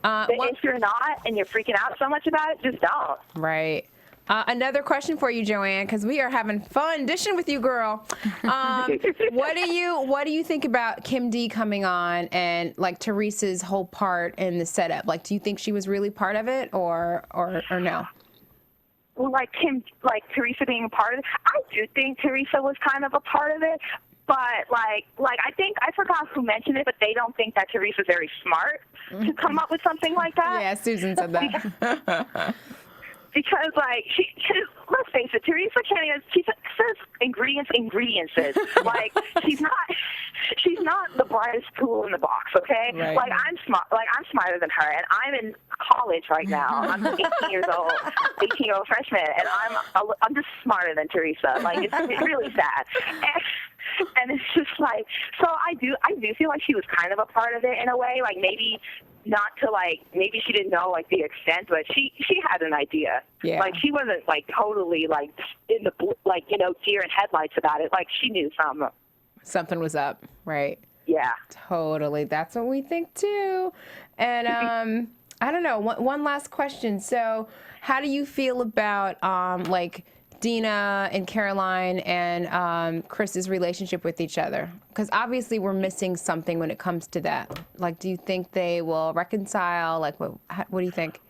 But if you're not and you're freaking out so much about it, just don't. Right. Another question for you, Joanne, because we are having fun dishing with you, girl. What do you think about Kim D coming on and like Teresa's whole part in the setup? Like, do you think she was really part of it, or no? Well, like Teresa being a part of it, I do think Teresa was kind of a part of it. But like I think I forgot who mentioned it, but they don't think that Teresa's very smart to come up with something like that. Yeah, Susan said that. Because, like, let's face it, Teresa can't even, she says ingredients. Like, she's not the brightest tool in the box, okay? Right. Like, I'm smarter than her, and I'm in college right now. I'm 18-year-old freshman, and I'm just smarter than Teresa. Like, it's really sad. And it's just like, so I do feel like she was kind of a part of it in a way, like maybe not to like, maybe she didn't know like the extent, but she had an idea. Yeah. Like she wasn't like totally like in the, like, deer in headlights about it. Like she knew something. Something was up, right? Yeah. Totally. That's what we think too. And I don't know, one last question. So how do you feel about like Dina and Caroline and Chris's relationship with each other? Because obviously we're missing something when it comes to that. Like, do you think they will reconcile? Like, what do you think?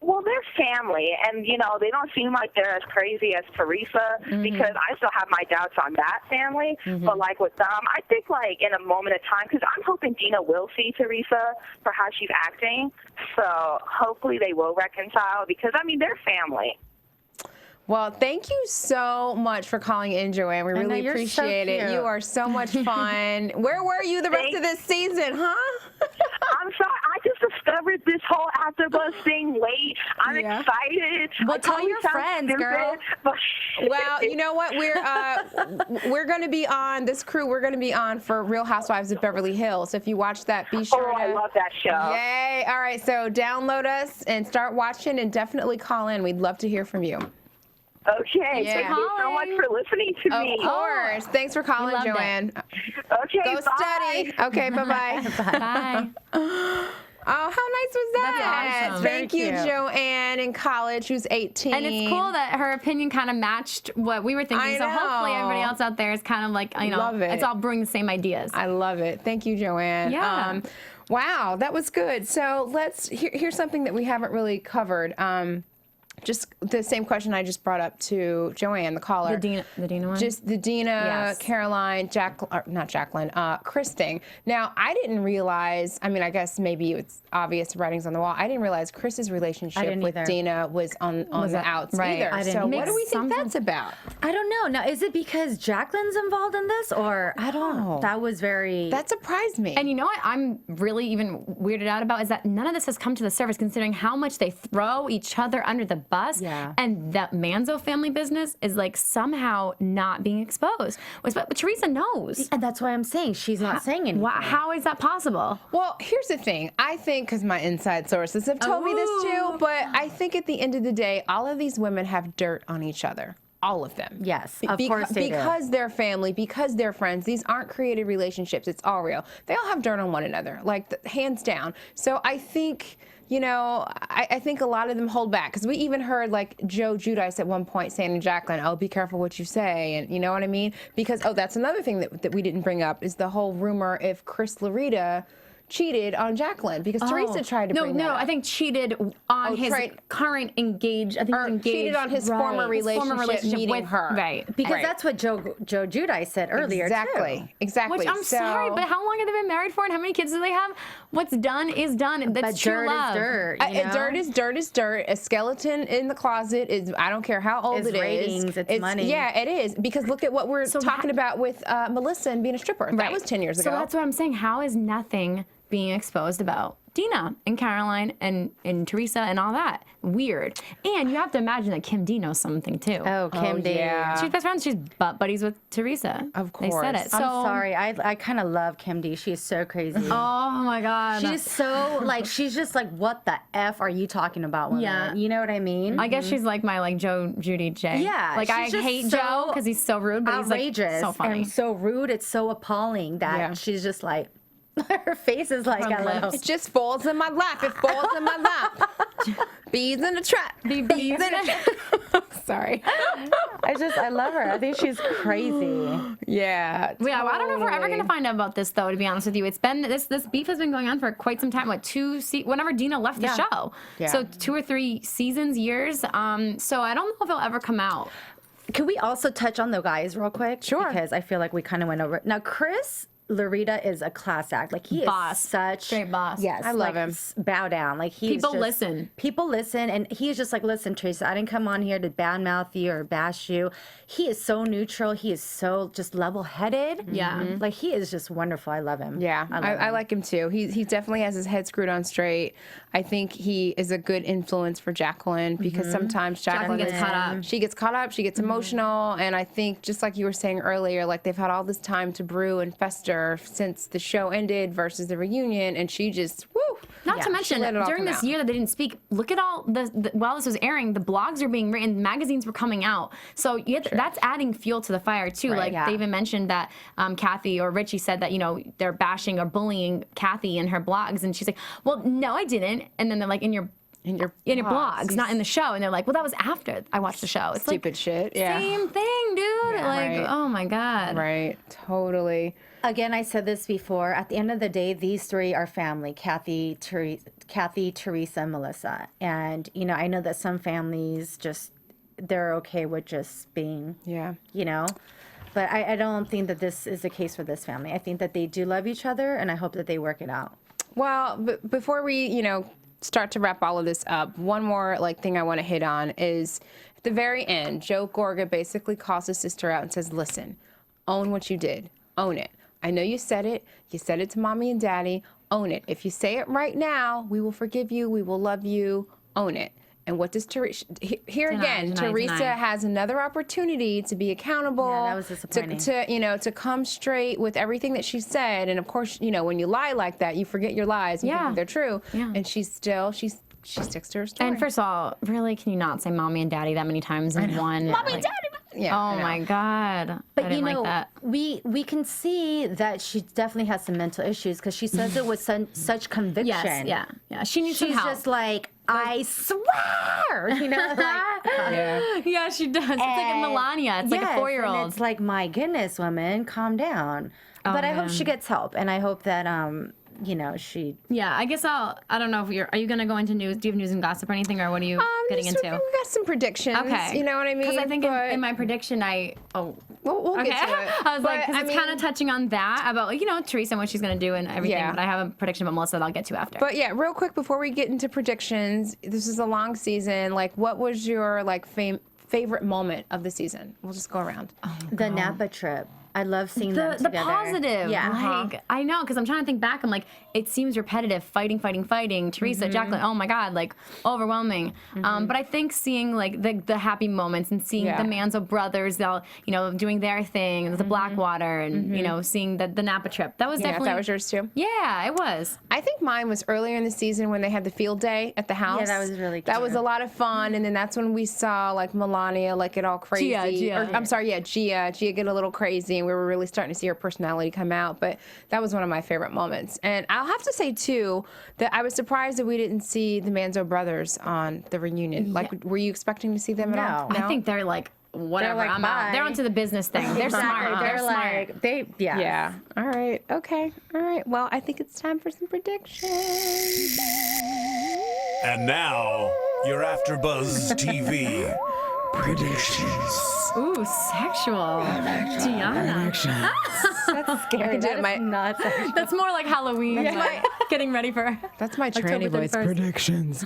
Well, they're family, and, they don't seem like they're as crazy as Teresa, because I still have my doubts on that family. But, like, with them, I think, like, in a moment of time, because I'm hoping Dina will see Teresa for how she's acting. So hopefully they will reconcile, because, I mean, they're family. Well, thank you so much for calling in, Joanne. We really appreciate it. You are so much fun. Where were you the rest of this season, huh? I'm sorry. I just discovered this whole AfterBuzz thing late. I'm excited. Well, tell your friends, girl. Well, you know what? We're going to be on, this crew, we're going to be on for Real Housewives of Beverly Hills. So if you watch that, be sure to. I love that show. Yay. All right. So download us and start watching, and definitely call in. We'd love to hear from you. Okay, thank you so much for listening to me. Of course. Thanks for calling, Joanne. Okay, Go study. Okay, bye-bye. Bye. Oh, how nice was that? That's awesome. Thank you, Joanne, in college, who's 18. And it's cool that her opinion kind of matched what we were thinking. I So know. hopefully everybody else out there is kind of like, Love it. it's all bringing the same ideas. I love it. Thank you, Joanne. Yeah. Wow, that was good. So here's something that we haven't really covered. Just the same question I just brought up to Joanne, the caller. The Dina one? Just the Dina, Yes. Caroline, not Jacqueline, Chris thing. Now, I didn't realize, I mean, I guess maybe it's obvious writings on the wall. I didn't realize Chris's relationship with Dina was on the outs either. So what do we think that's about? I don't know. Now, is it because Jacqueline's involved in this, or I don't know. That was very... That surprised me. And you know what I'm really even weirded out about is that none of this has come to the surface, considering how much they throw each other under the bus. And that Manzo family business is like somehow not being exposed. But Teresa knows. And that's why I'm saying she's not saying anything. How is that possible? Well, here's the thing. I think, because my inside sources have told me this too, but I think at the end of the day, all of these women have dirt on each other. All of them. Yes, of course they do. Because they're family, because they're friends. These aren't created relationships. It's all real. They all have dirt on one another, like hands down. So I think... You know, I think a lot of them hold back, because we even heard like Joe Giudice at one point saying to Jacqueline, "Oh, be careful what you say," and you know what I mean? Because that's another thing that we didn't bring up is the whole rumor if Chris Larita cheated on Jacqueline, because Teresa tried to bring that up. I think cheated on his current engaged. I think he's engaged. Cheated on his former relationship meeting with her. Right. Because that's what Joe Giudice said earlier, too. Exactly. Which I'm sorry, but how long have they been married for, and how many kids do they have? What's done is done. And that's true love. Dirt is dirt. Dirt is dirt is dirt. A skeleton in the closet is, I don't care how old it is. Ratings, it's money. Yeah, it is. Because look at what we're talking about with Melissa and being a stripper. That was 10 years ago. So that's what I'm saying. How is nothing being exposed about Dina and Caroline and Teresa and all that? Weird. And you have to imagine that Kim D knows something too. Oh, Kim D. Yeah. She's best friends. She's butt buddies with Teresa. Of course. They said it. So, I'm sorry. I kind of love Kim D. She's so crazy. Oh my God. She's so like, she's just like, what the F are you talking about, women? Yeah. You know what I mean? I guess she's like my Judy J. Yeah. Like I she's just hate so Joe because he's so rude, but outrageous he's like so funny. and so rude. It's so appalling that she's just like, her face is like, I don't know. It just falls in my lap. It falls in my lap. Bees in the trap. Bees in the trap. Sorry. I love her. I think she's crazy. Yeah. Totally. Yeah, I don't know if we're ever going to find out about this, though, to be honest with you. It's been, this beef has been going on for quite some time, like whenever Dina left the show. Yeah. So 2 or 3 seasons, years. So I don't know if it'll ever come out. Can we also touch on the guys real quick? Sure. Because I feel like we kind of went over it. Now, Chris Larita is a class act. Like, he Boss. is such... Straight boss. Yes. I love him. Bow down. Like, People listen. People listen, and he is just like, listen, Teresa, I didn't come on here to badmouth you or bash you. He is so neutral. He is so just level-headed. Yeah. Like, he is just wonderful. I love him. Yeah, I him. like him too. He definitely has his head screwed on straight. I think he is a good influence for Jacqueline, because sometimes Jacqueline gets caught up. She gets caught up. She gets emotional, and I think just like you were saying earlier, like they've had all this time to brew and fester since the show ended versus the reunion, and she just Not to mention, during this year that they didn't speak, look at all while this was airing, the blogs are being written, magazines were coming out. So that's adding fuel to the fire too. Right, they even mentioned that Kathy or Richie said that, they're bashing or bullying Kathy in her blogs, and she's like, well, no, I didn't. And then they're like, in your blogs, not in the show. And they're like, well, that was after I watched the show. It's stupid shit. Yeah. Same thing, dude. Oh my God. Right. Totally. Again, I said this before. At the end of the day, these three are family: Kathy, Teresa, and Melissa. And I know that some families they're okay with just being, But I don't think that this is the case for this family. I think that they do love each other, and I hope that they work it out. Well, before we, start to wrap all of this up, one more thing I want to hit on is at the very end, Joe Gorga basically calls his sister out and says, "Listen, own what you did. Own it. I know you said it. You said it to mommy and daddy. Own it. If you say it right now, we will forgive you. We will love you. Own it." And what does Teresa... Teresa has another opportunity to be accountable. Yeah, that was disappointing. To come straight with everything that she said. And of course, when you lie like that, you forget your lies and think they're true. Yeah. And she sticks to her story. And first of all, really, can you not say mommy and daddy that many times in one? Mommy and daddy! Yeah, oh my God. But I didn't like that. we can see that she definitely has some mental issues, because she says it with such conviction. Yes, yeah. She needs some help. She's just like, I swear, Yeah, she does. It's like a Melania. It's like a 4-year-old. And it's like, my goodness, woman, calm down. But I hope she gets help, and I hope that you know, she. Yeah, I guess I don't know if are you going to go into news? Do you have news and gossip or anything, or what are you getting into? We got some predictions. Okay. You know what I mean? Because I think in my prediction, we'll okay. get to it. I was like, because it's kind of touching on that about, like, you know, Teresa and what she's going to do and everything. Yeah. But I have a prediction about Melissa that I'll get to after. But yeah, real quick before we get into predictions, this is a long season. Like, what was your favorite moment of the season? We'll just go around. The Napa trip. I love seeing them together. The positive. Yeah. Like, I know, because I'm trying to think back. I'm like, it seems repetitive. Fighting. Teresa, Jacqueline, oh my God, like, overwhelming. But I think seeing, like, the happy moments and seeing the Manzo brothers, they'll, you know, doing their thing, the Blackwater, and, you know, seeing the Napa trip. That was definitely. That was yours too? Yeah, it was. I think mine was earlier in the season when they had the field day at the house. Yeah, that was really cute. That was a lot of fun. And then that's when we saw, like, Melania, like, get all crazy. Gia. I'm sorry, Gia get a little crazy. And we were really starting to see her personality come out. But that was one of my favorite moments. And I'll have to say, too, that I was surprised that we didn't see the Manzo brothers on the reunion. Like, were you expecting to see them at all? I think they're like, whatever, They're like, I'm out. bye. They're onto the business thing. They're smart. They're smart. Yeah. All right. Okay. All right. Well, I think it's time for some predictions. And now, your AfterBuzz TV predictions. Ooh, sexual. Diona. That's scary. That's more like Halloween. Like, getting ready for. That's my tranny October voice. 31st. Predictions.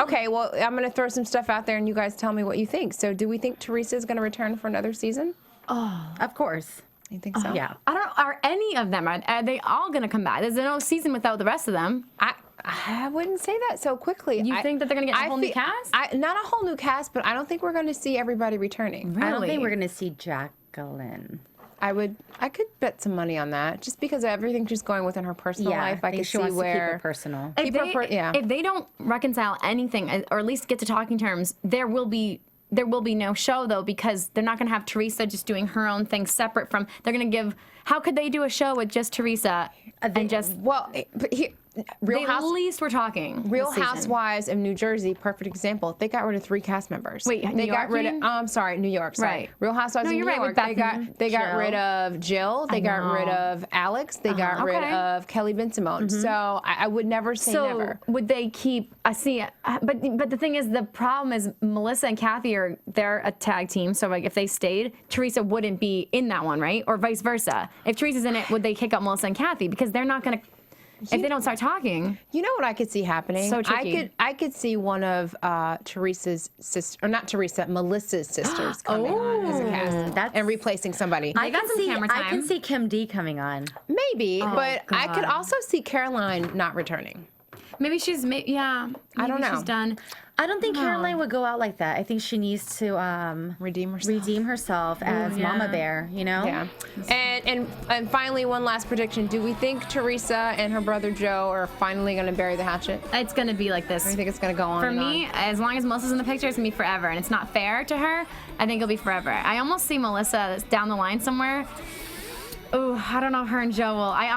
Okay. Well, I'm going to throw some stuff out there, and you guys tell me what you think. So, do we think Teresa is going to return for another season? Of course. You think so? Yeah. I don't know. Are any of them? Are they all going to come back? There's no season without the rest of them. I wouldn't say that so quickly. You think that they're going to get a whole new cast? Not a whole new cast, but I don't think we're going to see everybody returning. Really? I don't think we're going to see Jacqueline. I could bet some money on that, just because everything's just going within her personal life. I think could she see wants where to keep it personal. If they don't reconcile anything, or at least get to talking terms, there will be no show, though, because they're not going to have Teresa just doing her own thing separate from. They're going to give. How could they do a show with just Teresa and just? Well, at least we're talking. Real Housewives of New Jersey, perfect example. They got rid of 3 cast members. Wait, they got rid of. I'm sorry, New York. Sorry. Right. Real Housewives of New York. They got rid of Jill. They got rid of Alex. They got rid of Kelly Ben-Simone. So I would never say never. Would they keep? I see. But the thing is, the problem is Melissa and Kathy they're a tag team. So like if they stayed, Teresa wouldn't be in that one, right? Or vice versa. If Teresa's in it, would they kick out Melissa and Kathy because they're not going to? If they don't start talking. You know what I could see happening? So tricky. I could see one of Teresa's sister, or not Teresa, Melissa's sisters coming on as a cast and replacing somebody. I can see Kim D coming on. Maybe, but I could also see Caroline not returning. Maybe she's, I don't know. She's done. I don't think Caroline would go out like that. I think she needs to redeem herself as Mama Bear, you know? Yeah. And finally, one last prediction. Do we think Teresa and her brother Joe are finally going to bury the hatchet? It's going to be like this. Or do you think it's going to go on? For me, as long as Melissa's in the picture, it's going to be forever. And it's not fair to her. I think it'll be forever. I almost see Melissa down the line somewhere. Oh, I don't know if her and Joe will. I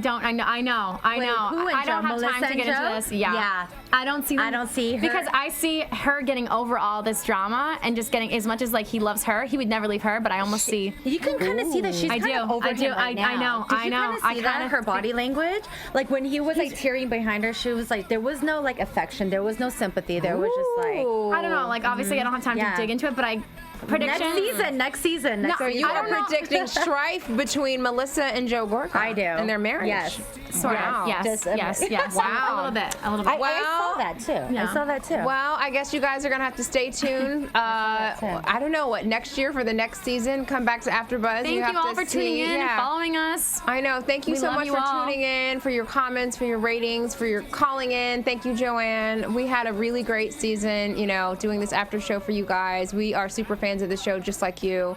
don't. I know. Who and I don't Joe? have Melissa time to and get Joe? into this. Yeah. I don't see them. I don't see her. Because I see her getting over all this drama and just getting, as much as like he loves her, he would never leave her, but I almost see. You can kind of see that she's kind of over him right now. I know. Did you kind of see that, her body language? Like when he was like tearing behind her, she was like, there was no like affection. There was no sympathy. There was just like. I don't know. Like obviously I don't have time to dig into it, but prediction. Next season. So you are predicting strife between Melissa and Joe Gorka. I do. And their marriage. Yes. Sort of. Yes. Wow. A little bit. I saw that too. Yeah. I saw that too. Well, I guess you guys are going to have to stay tuned. I don't know what, next year for the next season, come back to AfterBuzz. Thank you all for tuning in and following us. I know. Thank you so much for tuning in, for your comments, for your ratings, for your calling in. Thank you, Joanne. We had a really great season, doing this after show for you guys. We are super fans of the show, just like you.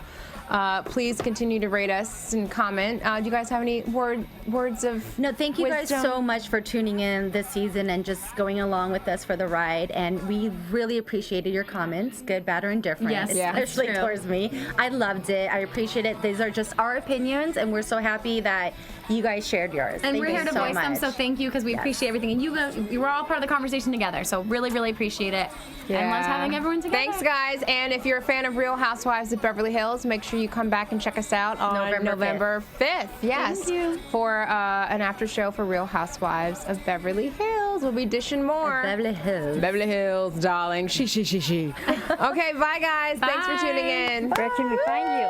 Please continue to rate us and comment. Do you guys have any words of No, thank you wisdom? guys so much for tuning in this season and just going along with us for the ride. And we really appreciated your comments, good, bad, or indifferent. Yes, especially towards me. I loved it. I appreciate it. These are just our opinions, and we're so happy that you guys shared yours. And thank we're here to voice them, so thank you, because we appreciate everything. And you were all part of the conversation together, so really, really appreciate it. And love having everyone together. Thanks, guys. And if you're a fan of Real Housewives of Beverly Hills, make sure sure you come back and check us out on November 5th. Yes, for an after show for Real Housewives of Beverly Hills. We'll be dishing more. Beverly Hills. Beverly Hills, darling. She. Okay, bye guys. Thanks for tuning in. Where can we find you?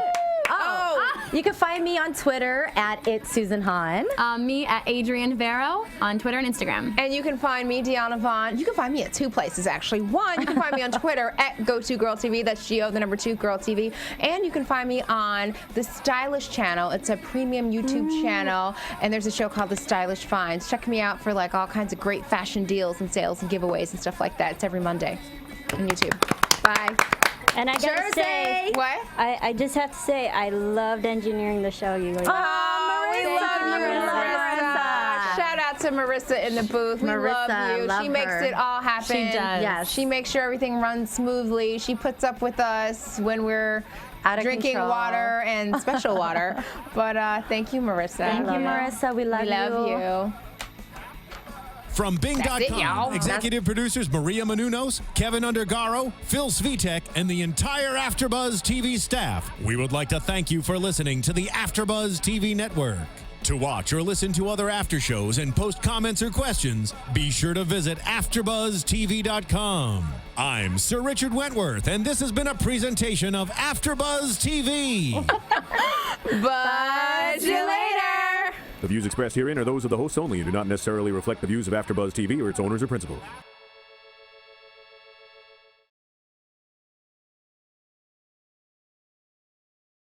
You can find me on Twitter at It's Susan Hahn. Me at Adrienne Vairo on Twitter and Instagram. And you can find me, Diona Vaughan. You can find me at 2 places, actually. One, you can find me on Twitter at GoToGirlTV. That's Go2 Girl TV. And you can find me on the Stylish channel. It's a premium YouTube channel. And there's a show called The Stylish Finds. Check me out for like all kinds of great fashion deals and sales and giveaways and stuff like that. It's every Monday on YouTube. Bye. And I gotta say, what? I just have to say, I loved engineering the show. You guys. Oh, we love you, Marissa. Shout out to Marissa in the booth. We love you. She makes it all happen. She does. Yes. She makes sure everything runs smoothly. She puts up with us when we're drinking water and special water. But thank you, Marissa. Thank you, Marissa. We love you. From Bing.com, executive producers Maria Menounos, Kevin Undergaro, Phil Svitek, and the entire AfterBuzz TV staff, we would like to thank you for listening to the AfterBuzz TV network. To watch or listen to other after shows and post comments or questions, be sure to visit AfterBuzzTV.com. I'm Sir Richard Wentworth, and this has been a presentation of AfterBuzz TV. Buzz you later. The views expressed herein are those of the hosts only and do not necessarily reflect the views of AfterBuzz TV or its owners or principals.